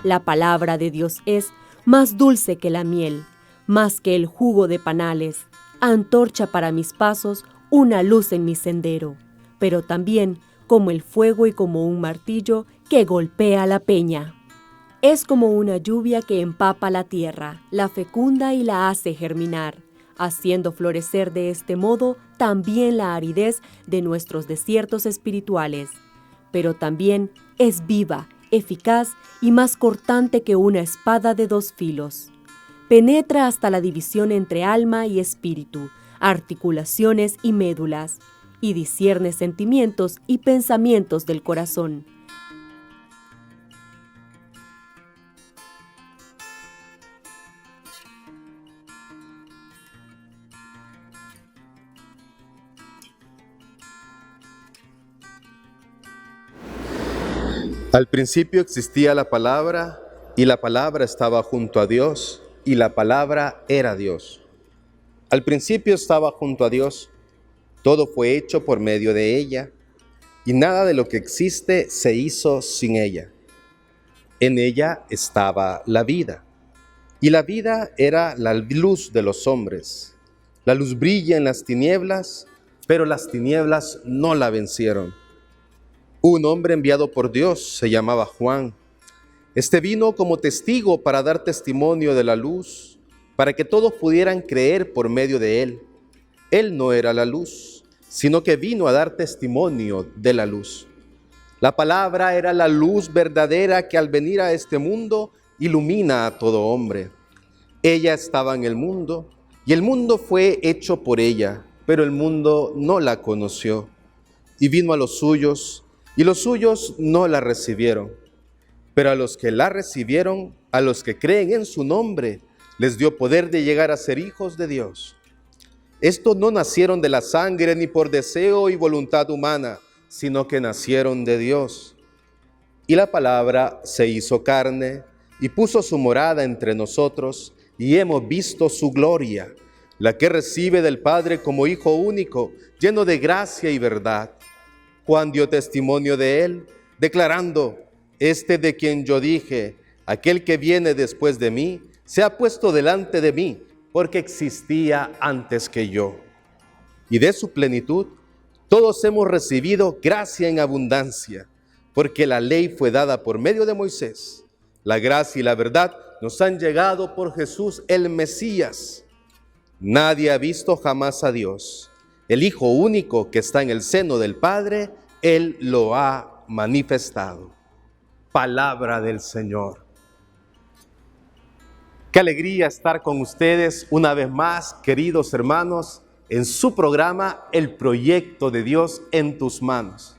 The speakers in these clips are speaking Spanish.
La palabra de Dios es más dulce que la miel, más que el jugo de panales, antorcha para mis pasos, una luz en mi sendero, pero también como el fuego y como un martillo que golpea la peña. Es como una lluvia que empapa la tierra, la fecunda y la hace germinar, haciendo florecer de este modo también la aridez de nuestros desiertos espirituales. Pero también es viva, eficaz y más cortante que una espada de dos filos. Penetra hasta la división entre alma y espíritu, articulaciones y médulas, y discierne sentimientos y pensamientos del corazón. Al principio existía la palabra, y la palabra estaba junto a Dios, y la palabra era Dios. Al principio estaba junto a Dios, todo fue hecho por medio de ella, y nada de lo que existe se hizo sin ella. En ella estaba la vida, y la vida era la luz de los hombres. La luz brilla en las tinieblas, pero las tinieblas no la vencieron. Un hombre enviado por Dios se llamaba Juan. Este vino como testigo para dar testimonio de la luz, para que todos pudieran creer por medio de él. Él no era la luz, sino que vino a dar testimonio de la luz. La palabra era la luz verdadera que al venir a este mundo ilumina a todo hombre. Ella estaba en el mundo y el mundo fue hecho por ella, pero el mundo no la conoció. Y vino a los suyos, y los suyos no la recibieron. Pero a los que la recibieron, a los que creen en su nombre, les dio poder de llegar a ser hijos de Dios. Estos no nacieron de la sangre ni por deseo y voluntad humana, sino que nacieron de Dios. Y la palabra se hizo carne y puso su morada entre nosotros, y hemos visto su gloria, la que recibe del Padre como Hijo único, lleno de gracia y verdad. Juan dio testimonio de él, declarando: este de quien yo dije, aquel que viene después de mí, se ha puesto delante de mí, porque existía antes que yo. Y de su plenitud, todos hemos recibido gracia en abundancia, porque la ley fue dada por medio de Moisés. La gracia y la verdad nos han llegado por Jesús el Mesías. Nadie ha visto jamás a Dios. El Hijo único que está en el seno del Padre, Él lo ha manifestado. Palabra del Señor. Qué alegría estar con ustedes una vez más, queridos hermanos, en su programa El Proyecto de Dios en tus manos.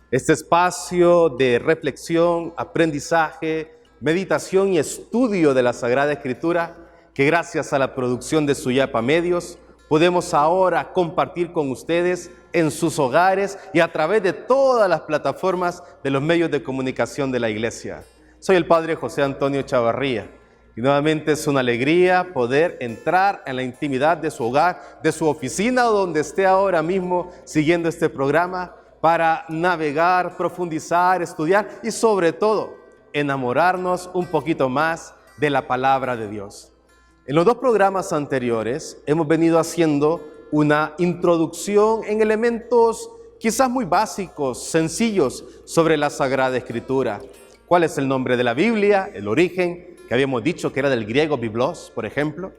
Este espacio de reflexión, aprendizaje, meditación y estudio de la Sagrada Escritura, que gracias a la producción de Suyapa Medios, podemos ahora compartir con ustedes en sus hogares y a través de todas las plataformas de los medios de comunicación de la Iglesia. Soy el Padre José Antonio Chavarría y nuevamente es una alegría poder entrar en la intimidad de su hogar, de su oficina o donde esté ahora mismo siguiendo este programa para navegar, profundizar, estudiar y sobre todo enamorarnos un poquito más de la palabra de Dios. En los dos programas anteriores hemos venido haciendo una introducción en elementos quizás muy básicos, sencillos sobre la Sagrada Escritura. ¿Cuál es el nombre de la Biblia? El origen, que habíamos dicho que era del griego biblos, por ejemplo.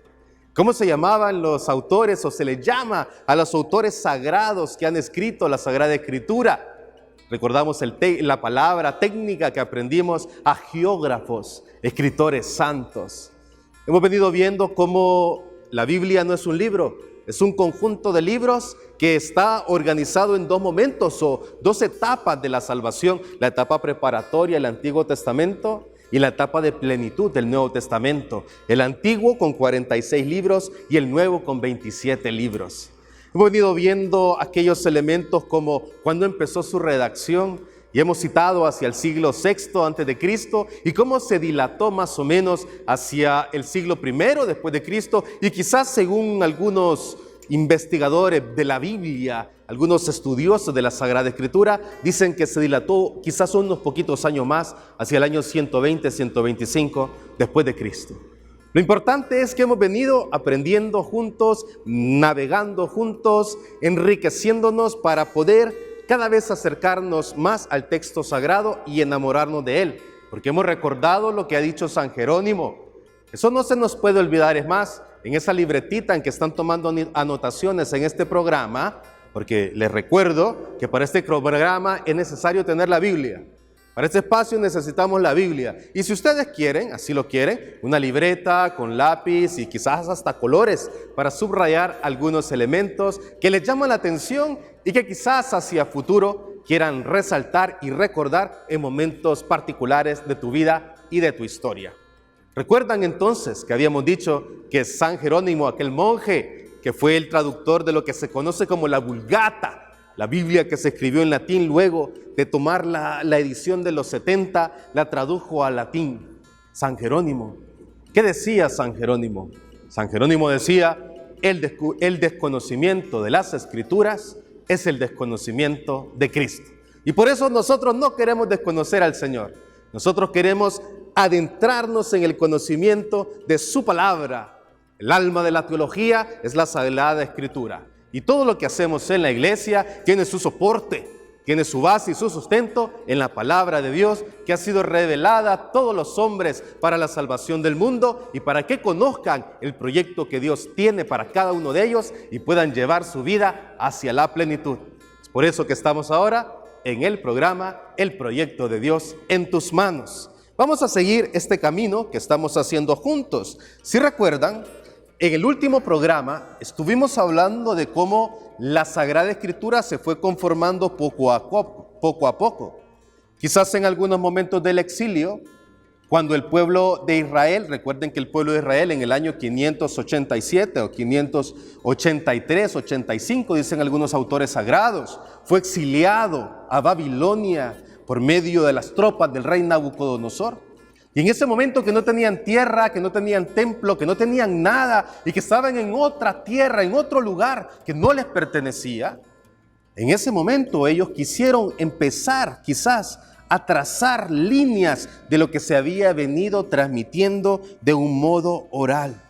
¿Cómo se llamaban los autores o se les llama a los autores sagrados que han escrito la Sagrada Escritura? Recordamos la palabra técnica que aprendimos, agiógrafos, escritores santos. Hemos venido viendo cómo la Biblia no es un libro, es un conjunto de libros que está organizado en dos momentos o dos etapas de la salvación: la etapa preparatoria del Antiguo Testamento y la etapa de plenitud del Nuevo Testamento. El Antiguo con 46 libros y el Nuevo con 27 libros. Hemos venido viendo aquellos elementos como cuando empezó su redacción, y hemos citado hacia el siglo VI antes de Cristo y cómo se dilató más o menos hacia el siglo I después de Cristo, y quizás según algunos investigadores de la Biblia, algunos estudiosos de la Sagrada Escritura, dicen que se dilató quizás unos poquitos años más, hacia el año 120, 125 después de Cristo. Lo importante es que hemos venido aprendiendo juntos, navegando juntos, enriqueciéndonos para poder cada vez acercarnos más al texto sagrado y enamorarnos de él, porque hemos recordado lo que ha dicho San Jerónimo. Eso no se nos puede olvidar. Es más, en esa libretita en que están tomando anotaciones en este programa, porque les recuerdo que para este programa es necesario tener la Biblia. Para este espacio necesitamos la Biblia. Y si ustedes quieren, así lo quieren, una libreta con lápiz y quizás hasta colores para subrayar algunos elementos que les llaman la atención y que quizás hacia futuro quieran resaltar y recordar en momentos particulares de tu vida y de tu historia. ¿Recuerdan entonces que habíamos dicho que San Jerónimo, aquel monje que fue el traductor de lo que se conoce como la Vulgata, la Biblia que se escribió en latín luego de tomar la edición de los 70, la tradujo al latín? San Jerónimo. ¿Qué decía San Jerónimo? San Jerónimo decía, el desconocimiento de las Escrituras es el desconocimiento de Cristo. Y por eso nosotros no queremos desconocer al Señor. Nosotros queremos adentrarnos en el conocimiento de su palabra. El alma de la teología es la Sagrada Escritura. Y todo lo que hacemos en la iglesia tiene su soporte, tiene su base y su sustento en la palabra de Dios, que ha sido revelada a todos los hombres para la salvación del mundo y para que conozcan el proyecto que Dios tiene para cada uno de ellos y puedan llevar su vida hacia la plenitud. Es por eso que estamos ahora en el programa El Proyecto de Dios en tus manos. Vamos a seguir este camino que estamos haciendo juntos. Si recuerdan, en el último programa estuvimos hablando de cómo la Sagrada Escritura se fue conformando poco a poco. Quizás en algunos momentos del exilio, cuando el pueblo de Israel, recuerden que el pueblo de Israel en el año 587 o 583, 85, dicen algunos autores sagrados, fue exiliado a Babilonia por medio de las tropas del rey Nabucodonosor. Y en ese momento que no tenían tierra, que no tenían templo, que no tenían nada y que estaban en otra tierra, en otro lugar que no les pertenecía, en ese momento ellos quisieron empezar quizás a trazar líneas de lo que se había venido transmitiendo de un modo oral,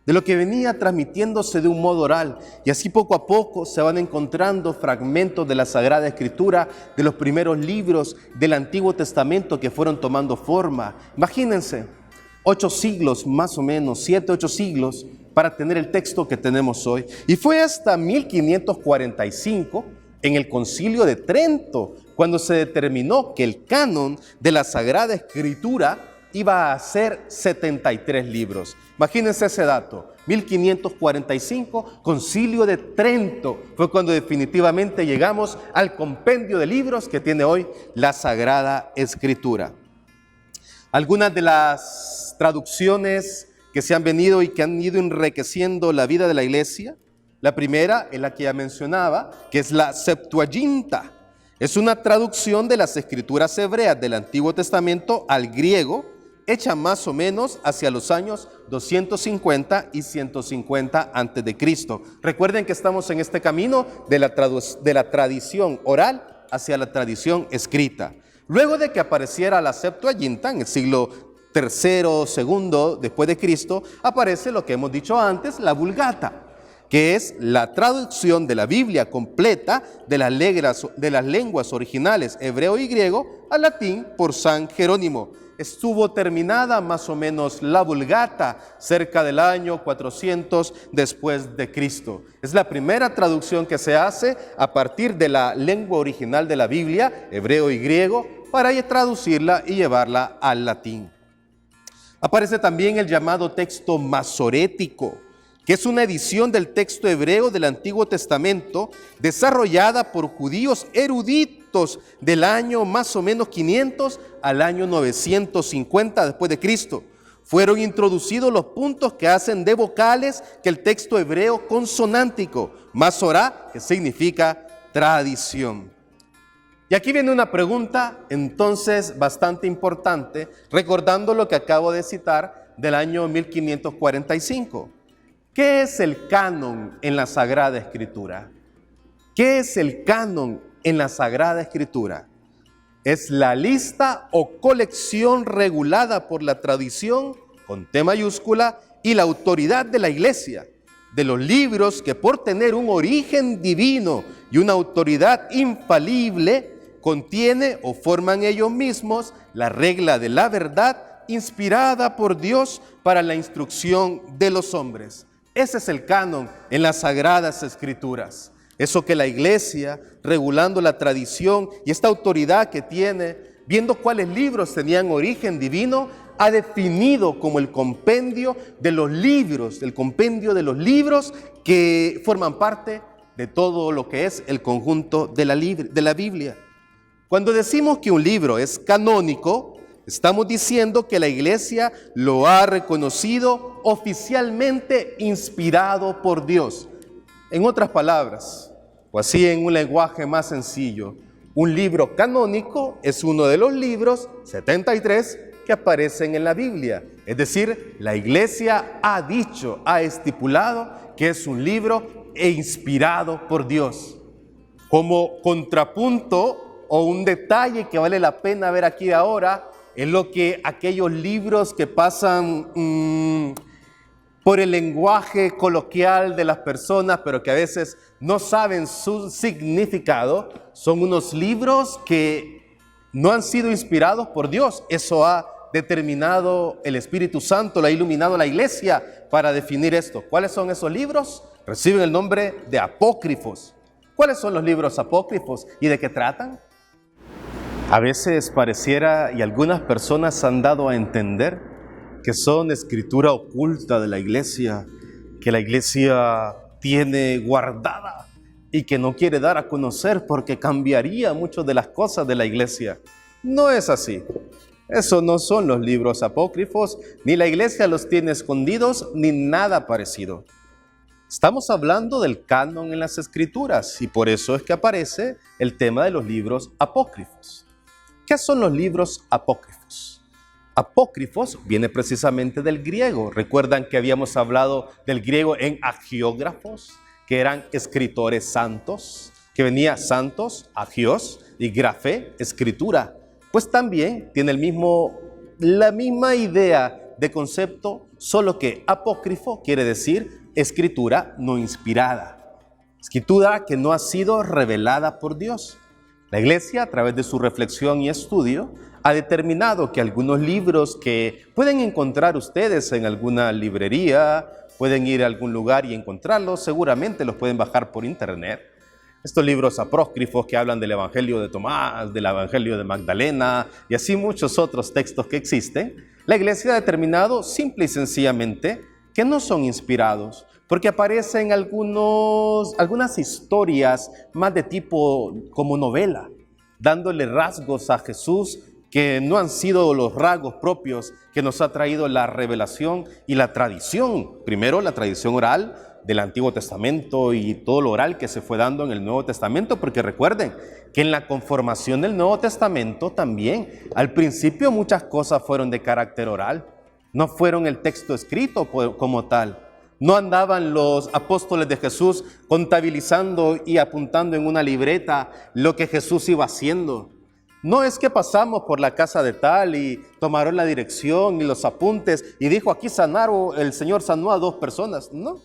de lo que venía transmitiéndose de un modo oral. Y así poco a poco se van encontrando fragmentos de la Sagrada Escritura, de los primeros libros del Antiguo Testamento que fueron tomando forma. Imagínense, 8 siglos más o menos, 7, 8 siglos para tener el texto que tenemos hoy. Y fue hasta 1545, en el Concilio de Trento, cuando se determinó que el canon de la Sagrada Escritura iba a ser 73 libros. Imagínense ese dato, 1545, Concilio de Trento, fue cuando definitivamente llegamos al compendio de libros que tiene hoy la Sagrada Escritura. Algunas de las traducciones que se han venido y que han ido enriqueciendo la vida de la iglesia, la primera es la que ya mencionaba, que es la Septuaginta. Es una traducción de las escrituras hebreas del Antiguo Testamento al griego, hecha más o menos hacia los años 250 y 150 antes de Cristo. Recuerden que estamos en este camino de la tradición oral hacia la tradición escrita. Luego de que apareciera la Septuaginta en el siglo III, II después de Cristo, aparece lo que hemos dicho antes, la Vulgata, que es la traducción de la Biblia completa de las lenguas originales hebreo y griego al latín por San Jerónimo. Estuvo terminada más o menos la Vulgata cerca del año 400 después de Cristo. Es la primera traducción que se hace a partir de la lengua original de la Biblia, hebreo y griego, para traducirla y llevarla al latín. Aparece también el llamado texto masorético, que es una edición del texto hebreo del Antiguo Testamento desarrollada por judíos eruditos del año más o menos 500 al año 950 después de Cristo. Fueron introducidos los puntos que hacen de vocales que el texto hebreo consonántico, masorá, que significa tradición. Y aquí viene una pregunta entonces bastante importante, recordando lo que acabo de citar del año 1545. ¿Qué es el canon en la Sagrada Escritura? ¿Qué es el canon en la Sagrada Escritura? Es la lista o colección regulada por la tradición, con T mayúscula, y la autoridad de la Iglesia, de los libros que por tener un origen divino y una autoridad infalible, contiene o forman ellos mismos la regla de la verdad inspirada por Dios para la instrucción de los hombres. Ese es el canon en las Sagradas Escrituras. Eso que la Iglesia, regulando la tradición y esta autoridad que tiene, viendo cuáles libros tenían origen divino, ha definido como el compendio de los libros, el compendio de los libros que forman parte de todo lo que es el conjunto de la Biblia. Cuando decimos que un libro es canónico, estamos diciendo que la Iglesia lo ha reconocido oficialmente inspirado por Dios. En otras palabras, o así en un lenguaje más sencillo, un libro canónico es uno de los libros 73 que aparecen en la Biblia. Es decir, la Iglesia ha dicho, ha estipulado que es un libro inspirado por Dios. Como contrapunto o un detalle que vale la pena ver aquí ahora, es lo que aquellos libros que pasan por el lenguaje coloquial de las personas, pero que a veces no saben su significado, son unos libros que no han sido inspirados por Dios. Eso ha determinado el Espíritu Santo, lo ha iluminado la Iglesia para definir esto. ¿Cuáles son esos libros? Reciben el nombre de apócrifos. ¿Cuáles son los libros apócrifos y de qué tratan? A veces pareciera, y algunas personas han dado a entender, que son escritura oculta de la Iglesia, que la Iglesia tiene guardada y que no quiere dar a conocer porque cambiaría mucho de las cosas de la Iglesia. No es así. Eso no son los libros apócrifos, ni la Iglesia los tiene escondidos, ni nada parecido. Estamos hablando del canon en las Escrituras y por eso es que aparece el tema de los libros apócrifos. ¿Qué son los libros apócrifos? Apócrifos viene precisamente del griego. Recuerdan que habíamos hablado del griego en agiógrafos, que eran escritores santos, que venía santos, agios, y grafé, escritura. Pues también tiene la misma idea de concepto, solo que apócrifo quiere decir escritura no inspirada, escritura que no ha sido revelada por Dios. La Iglesia, a través de su reflexión y estudio, ha determinado que algunos libros que pueden encontrar ustedes en alguna librería, pueden ir a algún lugar y encontrarlos, seguramente los pueden bajar por internet. Estos libros apócrifos que hablan del Evangelio de Tomás, del Evangelio de Magdalena y así muchos otros textos que existen, la Iglesia ha determinado simple y sencillamente que no son inspirados, porque aparecen algunas historias más de tipo como novela, dándole rasgos a Jesús que no han sido los rasgos propios que nos ha traído la revelación y la tradición. Primero, la tradición oral del Antiguo Testamento y todo lo oral que se fue dando en el Nuevo Testamento, porque recuerden que en la conformación del Nuevo Testamento también, al principio muchas cosas fueron de carácter oral, no fueron el texto escrito como tal. No andaban los apóstoles de Jesús contabilizando y apuntando en una libreta lo que Jesús iba haciendo. No es que pasamos por la casa de tal y tomaron la dirección y los apuntes y dijo aquí el Señor sanó a 2 personas. No.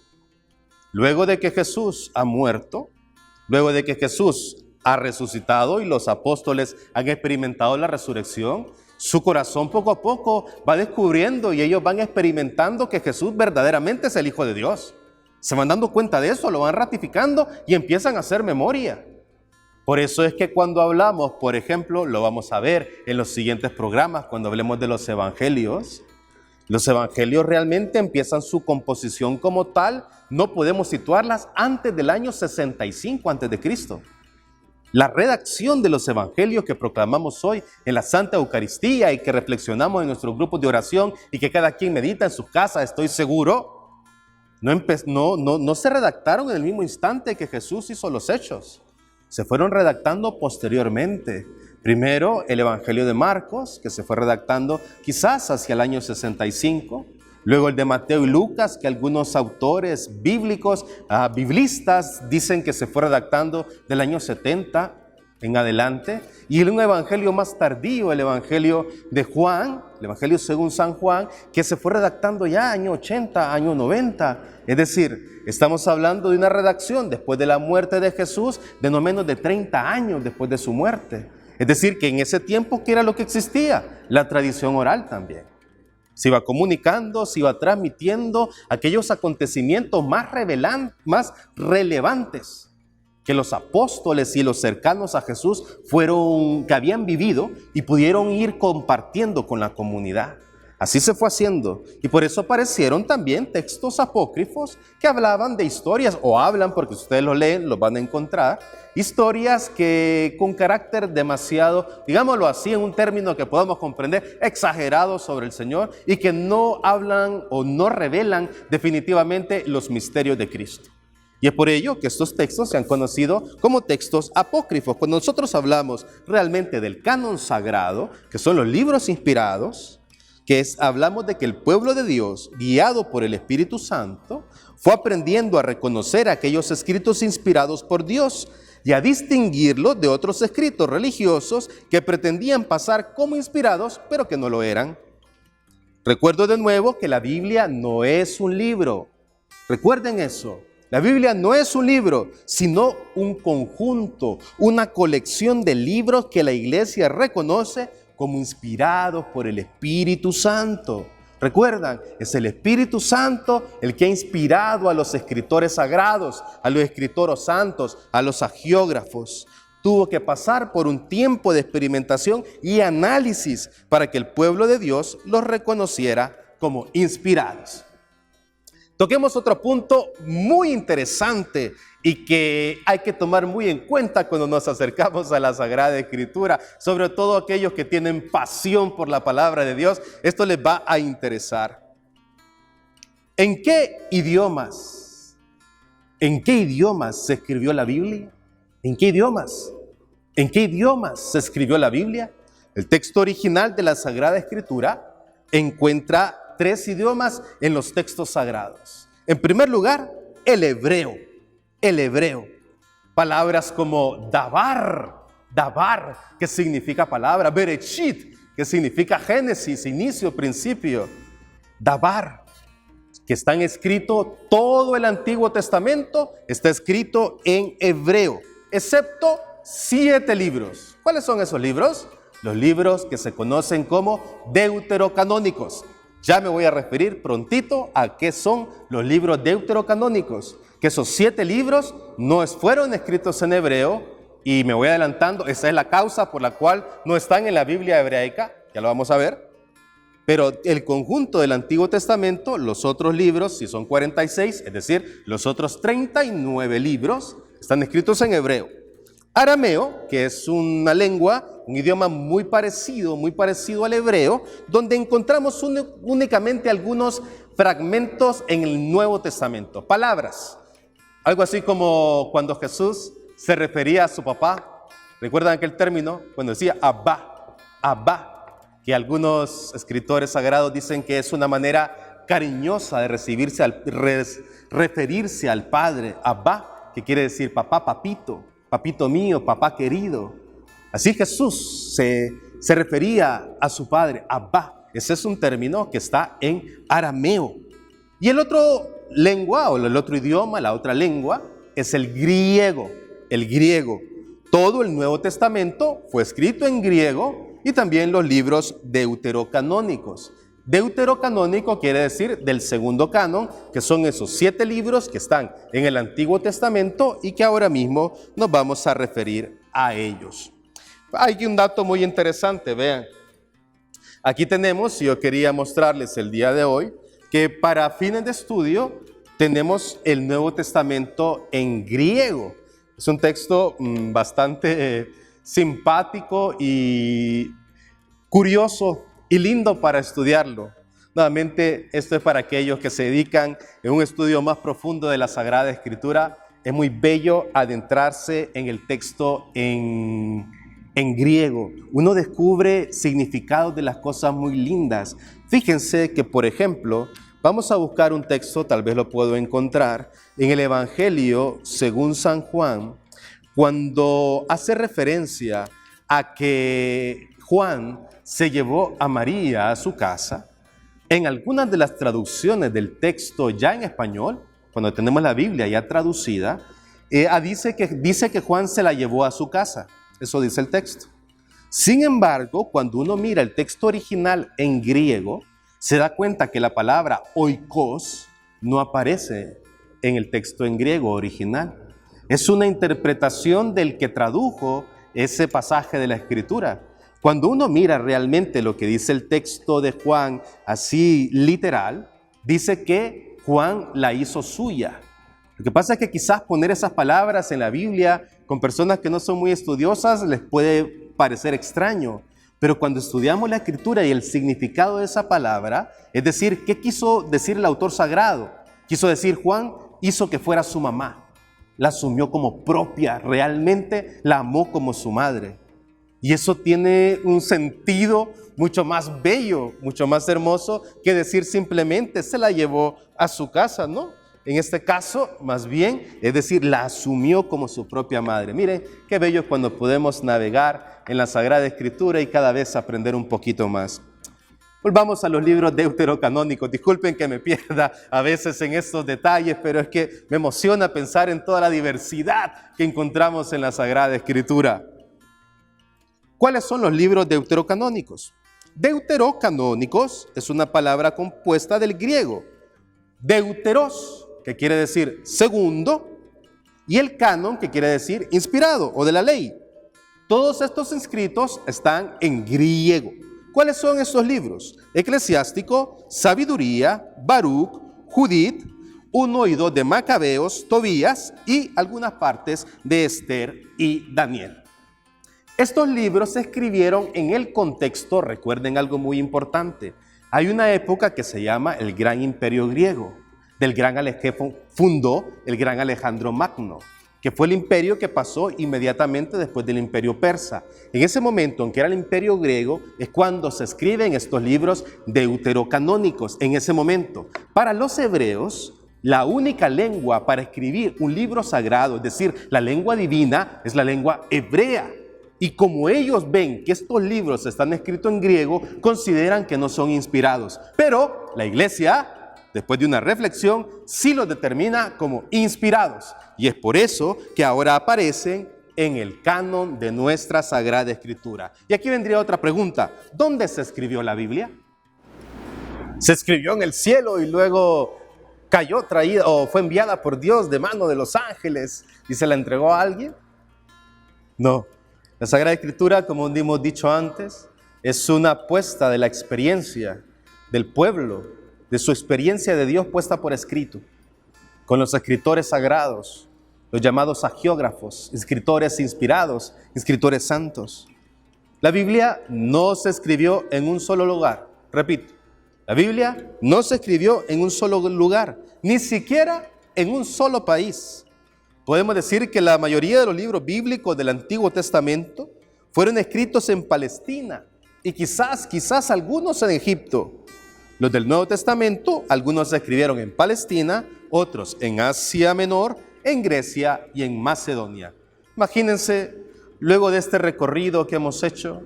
Luego de que Jesús ha muerto, luego de que Jesús ha resucitado y los apóstoles han experimentado la resurrección, su corazón poco a poco va descubriendo y ellos van experimentando que Jesús verdaderamente es el Hijo de Dios. Se van dando cuenta de eso, lo van ratificando y empiezan a hacer memoria. Por eso es que cuando hablamos, por ejemplo, lo vamos a ver en los siguientes programas, cuando hablemos de los evangelios realmente empiezan su composición como tal, no podemos situarlas antes del año 65 a.C. La redacción de los evangelios que proclamamos hoy en la Santa Eucaristía y que reflexionamos en nuestros grupos de oración y que cada quien medita en su casa, estoy seguro, no se redactaron en el mismo instante que Jesús hizo los hechos. Se fueron redactando posteriormente. Primero el Evangelio de Marcos, que se fue redactando quizás hacia el año 65. Luego el de Mateo y Lucas, que algunos autores bíblicos, biblistas, dicen que se fue redactando del año 70 en adelante. Y un evangelio más tardío, el evangelio de Juan, el evangelio según San Juan, que se fue redactando ya año 80, año 90. Es decir, estamos hablando de una redacción después de la muerte de Jesús, de no menos de 30 años después de su muerte. Es decir, que en ese tiempo, ¿qué era lo que existía? La tradición oral también. Se iba comunicando, se iba transmitiendo aquellos acontecimientos más relevantes que los apóstoles y los cercanos a Jesús que habían vivido y pudieron ir compartiendo con la comunidad. Así se fue haciendo, y por eso aparecieron también textos apócrifos que hablaban de historias, o hablan, porque si ustedes lo leen, los van a encontrar, historias que con carácter demasiado, digámoslo así, en un término que podamos comprender, exagerado sobre el Señor, y que no hablan o no revelan definitivamente los misterios de Cristo. Y es por ello que estos textos se han conocido como textos apócrifos. Cuando nosotros hablamos realmente del canon sagrado, que son los libros inspirados, hablamos de que el pueblo de Dios, guiado por el Espíritu Santo, fue aprendiendo a reconocer aquellos escritos inspirados por Dios y a distinguirlos de otros escritos religiosos que pretendían pasar como inspirados, pero que no lo eran. Recuerdo de nuevo que la Biblia no es un libro. Recuerden eso. La Biblia no es un libro, sino un conjunto, una colección de libros que la iglesia reconoce como inspirados por el Espíritu Santo. ¿Recuerdan? Es el Espíritu Santo el que ha inspirado a los escritores sagrados, a los escritores santos, a los agiógrafos. Tuvo que pasar por un tiempo de experimentación y análisis para que el pueblo de Dios los reconociera como inspirados. Toquemos otro punto muy interesante y que hay que tomar muy en cuenta cuando nos acercamos a la Sagrada Escritura, sobre todo aquellos que tienen pasión por la palabra de Dios. Esto les va a interesar. ¿En qué idiomas se escribió la Biblia? ¿En qué idiomas? ¿En qué idiomas se escribió la Biblia? El texto original de la Sagrada Escritura encuentra 3 idiomas en los textos sagrados. En primer lugar, el hebreo. El hebreo. Palabras como dabar, que significa palabra, bereshit, que significa génesis, inicio, principio. Dabar, que están escritos, todo el Antiguo Testamento está escrito en hebreo, excepto 7 libros. ¿Cuáles son esos libros? Los libros que se conocen como deuterocanónicos. Ya me voy a referir prontito a qué son los libros deuterocanónicos, que esos 7 libros no fueron escritos en hebreo, y me voy adelantando, esa es la causa por la cual no están en la Biblia hebraica, ya lo vamos a ver, pero el conjunto del Antiguo Testamento, los otros libros, si son 46, es decir, los otros 39 libros, están escritos en hebreo. Arameo, que es una lengua, un idioma muy parecido al hebreo, donde encontramos únicamente algunos fragmentos en el Nuevo Testamento, palabras. Algo así como cuando Jesús se refería a su papá. ¿Recuerdan aquel término? Cuando decía Abba, que algunos escritores sagrados dicen que es una manera cariñosa de referirse al Padre. Abba, que quiere decir papá, papito. Papito mío, papá querido. Así Jesús se refería a su padre, Abba. Ese es un término que está en arameo. Y el otro lengua, o el otro idioma, la otra lengua, es el griego. El griego. Todo el Nuevo Testamento fue escrito en griego y también los libros deuterocanónicos. Deuterocanónico quiere decir del segundo canon, que son esos 7 libros que están en el Antiguo Testamento y que ahora mismo nos vamos a referir a ellos. Hay un dato muy interesante, vean. Aquí tenemos, y yo quería mostrarles el día de hoy, que para fines de estudio tenemos el Nuevo Testamento en griego. Es un texto bastante simpático y curioso y lindo para estudiarlo. Nuevamente, esto es para aquellos que se dedican en un estudio más profundo de la Sagrada Escritura. Es muy bello adentrarse en el texto en griego. Uno descubre significados de las cosas muy lindas. Fíjense que, por ejemplo, Vamos a buscar un texto, tal vez lo puedo encontrar, en el Evangelio según San Juan, cuando hace referencia a que Juan se llevó a María a su casa. En algunas de las traducciones del texto ya en español, cuando tenemos la Biblia ya traducida, dice que Juan se la llevó a su casa. Eso dice el texto. Sin embargo, cuando uno mira el texto original en griego, se da cuenta que la palabra oikos no aparece en el texto en griego original. Es una interpretación del que tradujo ese pasaje de la Escritura. Cuando uno mira realmente lo que dice el texto de Juan, así literal, dice que Juan la hizo suya. Lo que pasa es que quizás poner esas palabras en la Biblia con personas que no son muy estudiosas les puede parecer extraño. Pero cuando estudiamos la Escritura y el significado de esa palabra, es decir, ¿qué quiso decir el autor sagrado? Quiso decir, Juan hizo que fuera su mamá. La asumió como propia, realmente la amó como su madre. Y eso tiene un sentido mucho más bello, mucho más hermoso que decir simplemente se la llevó a su casa, ¿no? En este caso, más bien, es decir, la asumió como su propia madre. Miren, qué bello es cuando podemos navegar en la Sagrada Escritura y cada vez aprender un poquito más. Volvamos a los libros deuterocanónicos. Disculpen que me pierda a veces en estos detalles, pero es que me emociona pensar en toda la diversidad que encontramos en la Sagrada Escritura. ¿Cuáles son los libros deuterocanónicos? Deuterocanónicos es una palabra compuesta del griego deuteros, que quiere decir segundo, y el canon, que quiere decir inspirado o de la ley. Todos estos escritos están en griego. ¿Cuáles son estos libros? Eclesiástico, Sabiduría, Baruch, Judith, 1 y 2 de Macabeos, Tobías y algunas partes de Esther y Daniel. Estos libros se escribieron en el contexto, recuerden algo muy importante, hay una época que se llama el Gran Imperio Griego, que fundó el gran Alejandro Magno, que fue el imperio que pasó inmediatamente después del Imperio Persa. En ese momento, en que era el Imperio Griego, es cuando se escriben estos libros deuterocanónicos, en ese momento. Para los hebreos, la única lengua para escribir un libro sagrado, es decir, la lengua divina, es la lengua hebrea. Y como ellos ven que estos libros están escritos en griego, consideran que no son inspirados. Pero la Iglesia, después de una reflexión, sí los determina como inspirados. Y es por eso que ahora aparecen en el canon de nuestra Sagrada Escritura. Y aquí vendría otra pregunta. ¿Dónde se escribió la Biblia? ¿Se escribió en el cielo y luego cayó traída o fue enviada por Dios de mano de los ángeles y se la entregó a alguien? No. La Sagrada Escritura, como hemos dicho antes, es una apuesta de la experiencia del pueblo, de su experiencia de Dios puesta por escrito, con los escritores sagrados, los llamados agiógrafos, escritores inspirados, escritores santos. La Biblia no se escribió en un solo lugar, repito, la Biblia no se escribió en un solo lugar, ni siquiera en un solo país. Podemos decir que la mayoría de los libros bíblicos del Antiguo Testamento fueron escritos en Palestina y quizás algunos en Egipto. Los del Nuevo Testamento, algunos se escribieron en Palestina, otros en Asia Menor, en Grecia y en Macedonia. Imagínense, luego de este recorrido que hemos hecho,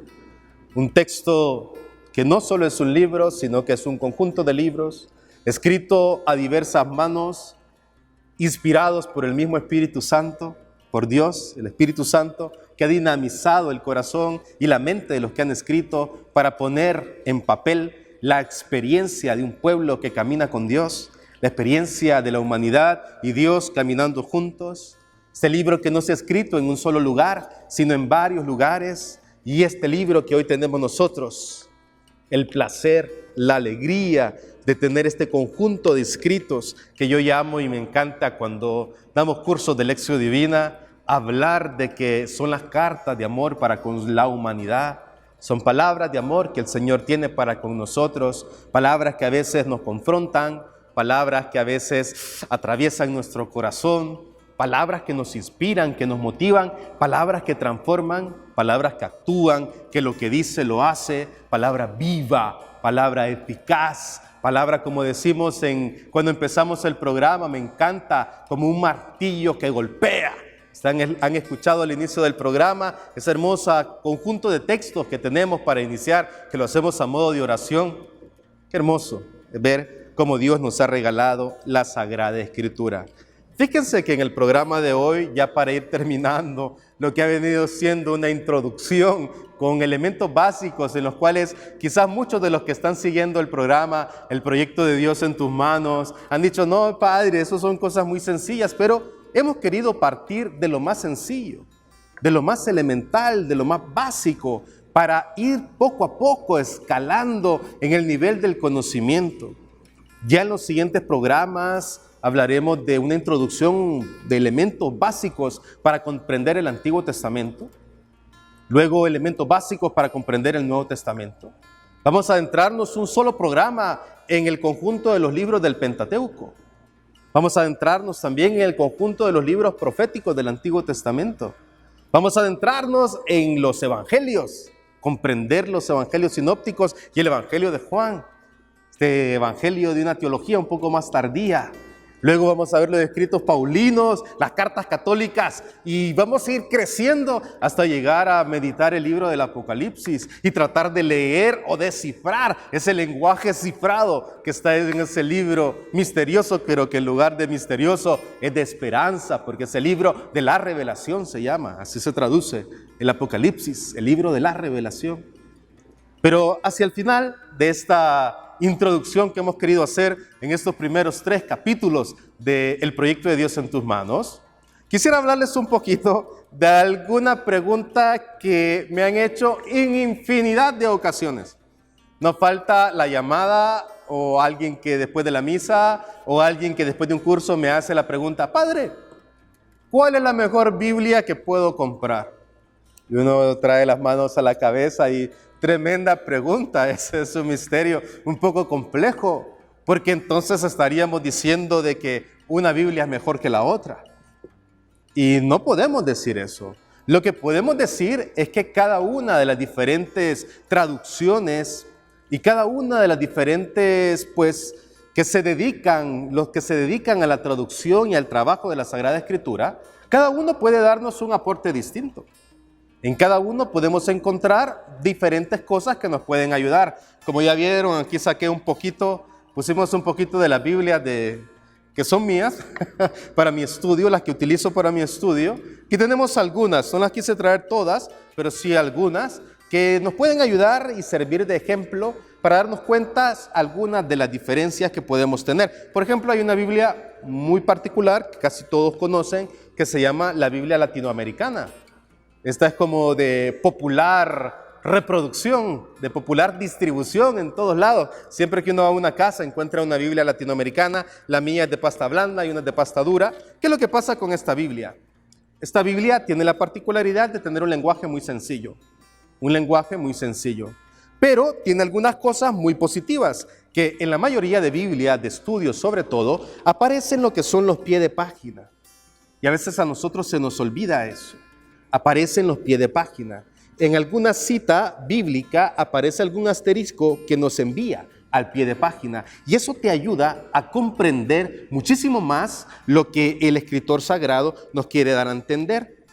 un texto que no solo es un libro, sino que es un conjunto de libros, escrito a diversas manos, inspirados por el mismo Espíritu Santo, por Dios, el Espíritu Santo, que ha dinamizado el corazón y la mente de los que han escrito para poner en papel la experiencia de un pueblo que camina con Dios, la experiencia de la humanidad y Dios caminando juntos. Este libro que no se ha escrito en un solo lugar, sino en varios lugares. Y este libro que hoy tenemos nosotros, el placer, la alegría de tener este conjunto de escritos que yo llamo y me encanta cuando damos cursos de Lección Divina, hablar de que son las cartas de amor para con la humanidad. Son palabras de amor que el Señor tiene para con nosotros, palabras que a veces nos confrontan, palabras que a veces atraviesan nuestro corazón, palabras que nos inspiran, que nos motivan, palabras que transforman, palabras que actúan, que lo que dice lo hace, palabra viva, palabra eficaz, Palabra, como decimos cuando empezamos el programa, me encanta, como un martillo que golpea. Han escuchado al inicio del programa ese hermoso conjunto de textos que tenemos para iniciar, que lo hacemos a modo de oración. Qué hermoso ver cómo Dios nos ha regalado la Sagrada Escritura. Fíjense que en el programa de hoy, ya para ir terminando, lo que ha venido siendo una introducción con elementos básicos en los cuales quizás muchos de los que están siguiendo el programa, el proyecto de Dios en tus manos, han dicho, no, Padre, eso son cosas muy sencillas, pero hemos querido partir de lo más sencillo, de lo más elemental, de lo más básico, para ir poco a poco escalando en el nivel del conocimiento. Ya en los siguientes programas hablaremos de una introducción de elementos básicos para comprender el Antiguo Testamento. Luego, elementos básicos para comprender el Nuevo Testamento. Vamos a adentrarnos un solo programa en el conjunto de los libros del Pentateuco. Vamos a adentrarnos también en el conjunto de los libros proféticos del Antiguo Testamento. Vamos a adentrarnos en los evangelios, comprender los evangelios sinópticos y el evangelio de Juan. Este evangelio de una teología un poco más tardía. Luego vamos a ver los escritos paulinos, las cartas católicas, y vamos a ir creciendo hasta llegar a meditar el libro del Apocalipsis y tratar de leer o descifrar ese lenguaje cifrado que está en ese libro misterioso, pero que en lugar de misterioso es de esperanza, porque ese libro de la revelación se llama, así se traduce el Apocalipsis, el libro de la revelación. Pero hacia el final de esta introducción que hemos querido hacer en estos primeros 3 capítulos del proyecto de Dios en tus manos, quisiera hablarles un poquito de alguna pregunta que me han hecho en infinidad de ocasiones. No falta la llamada o alguien que después de la misa o alguien que después de un curso me hace la pregunta, Padre, ¿cuál es la mejor Biblia que puedo comprar? Y uno trae las manos a la cabeza y tremenda pregunta, ese es un misterio un poco complejo, porque entonces estaríamos diciendo de que una Biblia es mejor que la otra. Y no podemos decir eso. Lo que podemos decir es que cada una de las diferentes traducciones y cada una de las diferentes, los que se dedican a la traducción y al trabajo de la Sagrada Escritura, cada uno puede darnos un aporte distinto. En cada uno podemos encontrar diferentes cosas que nos pueden ayudar. Como ya vieron, aquí saqué pusimos un poquito de las Biblias que son mías para mi estudio, las que utilizo para mi estudio. Aquí tenemos algunas, no las quise traer todas, pero sí algunas que nos pueden ayudar y servir de ejemplo para darnos cuenta algunas de las diferencias que podemos tener. Por ejemplo, hay una Biblia muy particular que casi todos conocen, que se llama la Biblia latinoamericana. Esta es como de popular reproducción, de popular distribución en todos lados. Siempre que uno va a una casa encuentra una Biblia latinoamericana, la mía es de pasta blanda y una es de pasta dura. ¿Qué es lo que pasa con esta Biblia? Esta Biblia tiene la particularidad de tener un lenguaje muy sencillo, pero tiene algunas cosas muy positivas, que en la mayoría de Biblias, de estudios sobre todo, aparecen lo que son los pies de página. Y a veces a nosotros se nos olvida eso. Aparecen los pies de página. En alguna cita bíblica aparece algún asterisco que nos envía al pie de página. Y eso te ayuda a comprender muchísimo más lo que el escritor sagrado nos quiere dar a entender.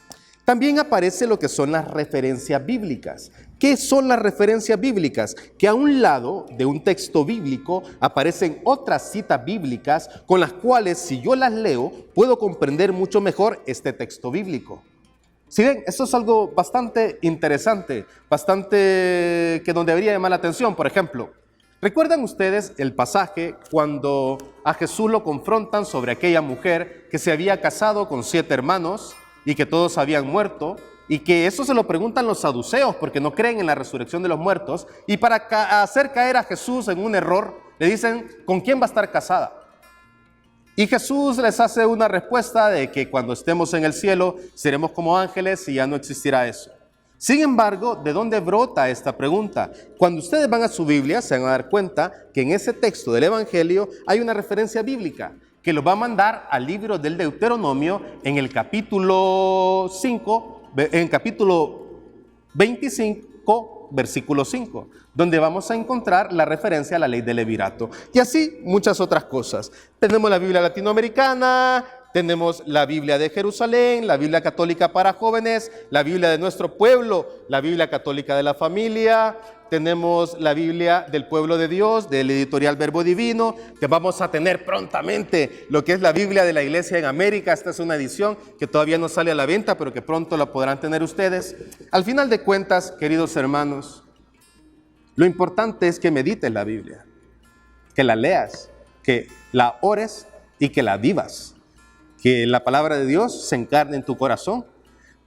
También aparece lo que son las referencias bíblicas. ¿Qué son las referencias bíblicas? Que a un lado de un texto bíblico aparecen otras citas bíblicas con las cuales, si yo las leo, puedo comprender mucho mejor este texto bíblico. Si ven, esto es algo bastante interesante, bastante que nos debería llamar la atención. Por ejemplo, ¿recuerdan ustedes el pasaje cuando a Jesús lo confrontan sobre aquella mujer que se había casado con 7 hermanos y que todos habían muerto? Y que eso se lo preguntan los saduceos porque no creen en la resurrección de los muertos. Y para hacer caer a Jesús en un error, le dicen, ¿con quién va a estar casada? Y Jesús les hace una respuesta de que cuando estemos en el cielo seremos como ángeles y ya no existirá eso. Sin embargo, ¿de dónde brota esta pregunta? Cuando ustedes van a su Biblia se van a dar cuenta que en ese texto del Evangelio hay una referencia bíblica que los va a mandar al libro del Deuteronomio en el capítulo 5, en capítulo 25, Levítico, versículo 5, donde vamos a encontrar la referencia a la ley del levirato. Y así muchas otras cosas. Tenemos la Biblia latinoamericana, tenemos la Biblia de Jerusalén, la Biblia católica para jóvenes, la Biblia de nuestro pueblo, la Biblia católica de la familia, tenemos la Biblia del pueblo de Dios, del editorial Verbo Divino, que vamos a tener prontamente lo que es la Biblia de la Iglesia en América. Esta es una edición que todavía no sale a la venta, pero que pronto la podrán tener ustedes. Al final de cuentas, queridos hermanos, lo importante es que medites la Biblia, que la leas, que la ores y que la vivas. Que la palabra de Dios se encarne en tu corazón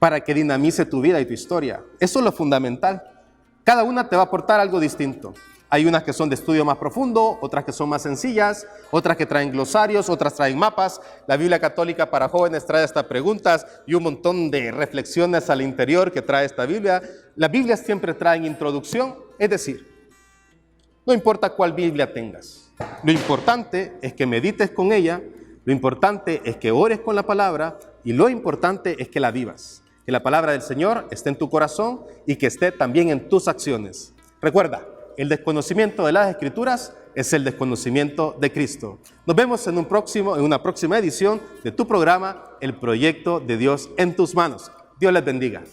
para que dinamice tu vida y tu historia. Eso es lo fundamental. Cada una te va a aportar algo distinto. Hay unas que son de estudio más profundo, otras que son más sencillas, otras que traen glosarios, otras traen mapas. La Biblia católica para jóvenes trae hasta preguntas y un montón de reflexiones al interior que trae esta Biblia. Las Biblias siempre traen introducción, es decir, no importa cuál Biblia tengas. Lo importante es que medites con ella, lo importante es que ores con la palabra y lo importante es que la vivas. Que la palabra del Señor esté en tu corazón y que esté también en tus acciones. Recuerda, el desconocimiento de las Escrituras es el desconocimiento de Cristo. Nos vemos en una próxima edición de tu programa, El Proyecto de Dios en tus manos. Dios les bendiga.